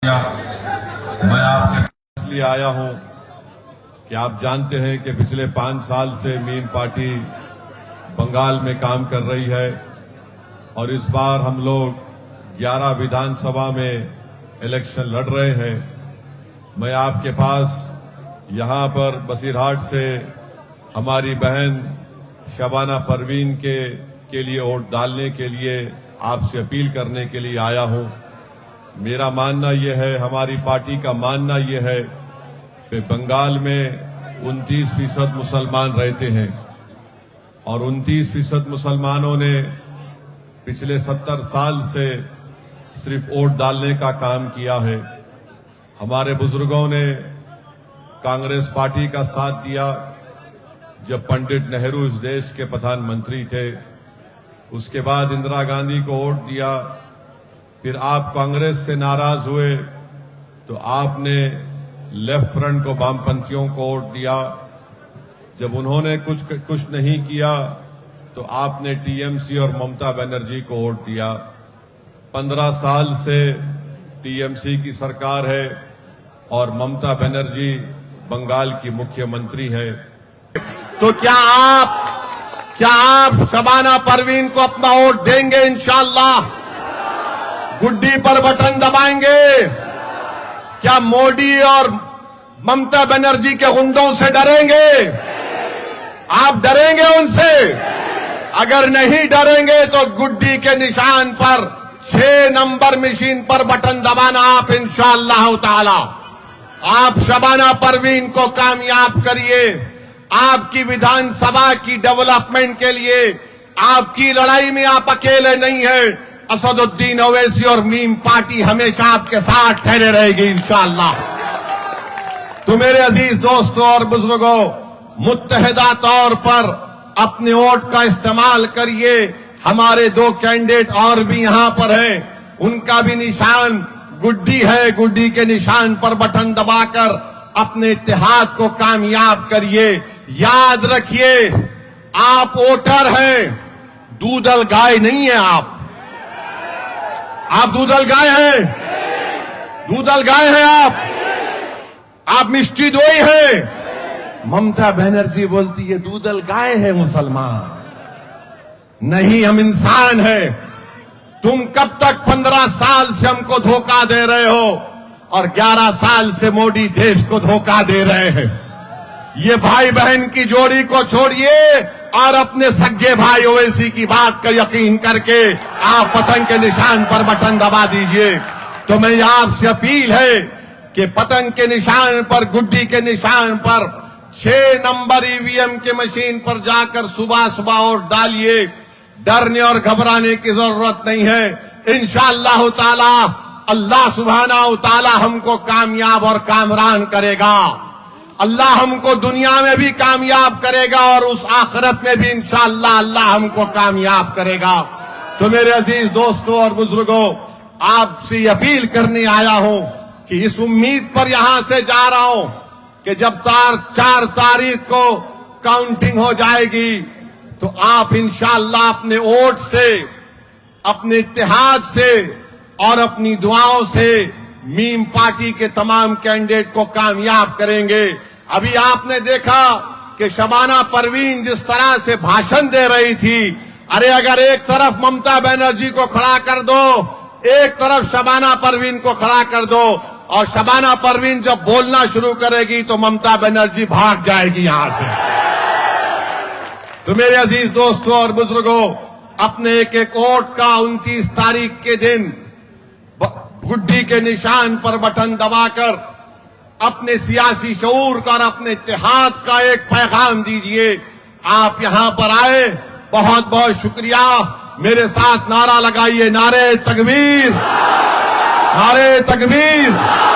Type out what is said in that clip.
मैं आपके पास इसलिए आया हूं कि आप जानते हैं कि पिछले 5 साल से मीम पार्टी बंगाल में काम कर रही है और इस बार हम लोग 11 विधानसभा में इलेक्शन लड़ रहे हैं। मैं आपके पास यहां पर बसीरहाट से हमारी बहन शबाना परवीन के लिए वोट डालने के लिए आपसे अपील करने के लिए आया हूं। मेरा मानना यह है, हमारी पार्टी का मानना यह है कि बंगाल में 29% मुसलमान रहते हैं और 29% मुसलमानों ने पिछले 70 साल से सिर्फ वोट डालने का काम किया है। हमारे बुजुर्गों ने कांग्रेस पार्टी का साथ दिया जब पंडित नेहरू इस देश के प्रधानमंत्री थे। उसके बाद इंदिरा गांधी को वोट दिया। फिर आप कांग्रेस से नाराज हुए तो आपने लेफ्ट फ्रंट को, वामपंथियों को वोट दिया। जब उन्होंने कुछ नहीं किया तो आपने टीएमसी और ममता बनर्जी को वोट दिया। 15 साल से टीएमसी की सरकार है और ममता बनर्जी बंगाल की मुख्यमंत्री है। तो क्या आप शबाना परवीन को अपना वोट देंगे? इंशाअल्लाह गुड्डी पर बटन दबाएंगे? क्या मोदी और ममता बनर्जी के गुंडों से डरेंगे? आप डरेंगे उनसे? अगर नहीं डरेंगे तो गुड्डी के निशान पर 6 नंबर मशीन पर बटन दबाना आप इंशाअल्लाह ताला। आप शबाना परवीन को कामयाब करिए। आपकी विधानसभा की डेवलपमेंट के लिए आपकी लड़ाई में आप अकेले नहीं हैं। असदुद्दीन ओवैसी और मीम पार्टी हमेशा आपके साथ ठहरे रहेगी इंशाअल्लाह। तो मेरे अजीज दोस्तों और बुजुर्गों, मुत्तहिदा तौर पर अपने वोट का इस्तेमाल करिए। हमारे 2 कैंडिडेट और भी यहां पर हैं, उनका भी निशान गुड्डी है। गुड्डी के निशान पर बटन दबाकर अपने इत्तेहाद को कामयाब करिए। याद रखिए, आप वोटर हैं, दूधल गाय नहीं है। आप दूधल गाय हैं, दूधल गाय हैं आप मिष्टी दोई हैं। ममता बनर्जी बोलती है दूधल गाय है मुसलमान। नहीं, हम इंसान हैं। तुम कब तक 15 साल से हमको धोखा दे रहे हो और 11 साल से मोदी देश को धोखा दे रहे हैं। ये भाई बहन की जोड़ी को छोड़िए और अपने सगे भाई ओवैसी की बात का यकीन करके आप पतंग के निशान पर बटन दबा दीजिए। तो मैं आपसे अपील है कि पतंग के निशान पर, गुड्डी के निशान पर 6 नंबर ईवीएम के मशीन पर जाकर सुबह सुबह वोट डालिए। डरने और घबराने की जरूरत नहीं है। इंशाअल्लाह ताला अल्लाह सुब्हानहू ताला हमको कामयाब और कामरान करेगा। अल्लाह हमको दुनिया में भी कामयाब करेगा और उस आखिरत में भी इंशाअल्लाह अल्लाह हमको कामयाब करेगा। तो मेरे अजीज दोस्तों और बुजुर्गों, आपसे अपील करने आया हूं कि इस उम्मीद पर यहां से जा रहा हूं कि जब 4 तारीख को काउंटिंग हो जाएगी तो आप इंशाअल्लाह अपने वोट से, अपने इत्तेहाद से और अपनी दुआओं से मीम पार्टी के तमाम कैंडिडेट को कामयाब करेंगे। अभी आपने देखा कि शबाना परवीन जिस तरह से भाषण दे रही थी, अरे अगर एक तरफ ममता बनर्जी को खड़ा कर दो, एक तरफ शबाना परवीन को खड़ा कर दो और शबाना परवीन जब बोलना शुरू करेगी तो ममता बनर्जी भाग जाएगी यहां से। तो मेरे अजीज दोस्तों और बुजुर्गों, अपने एक वोट का 29 तारीख के दिन गुड्डी के निशान पर बटन दबाकर अपने सियासी शऊर का और अपने इत्तेहाद का एक पैगाम दीजिए। आप यहां पर आए, बहुत बहुत शुक्रिया। मेरे साथ नारा लगाइए, नारे तकबीर, नारे तकबीर।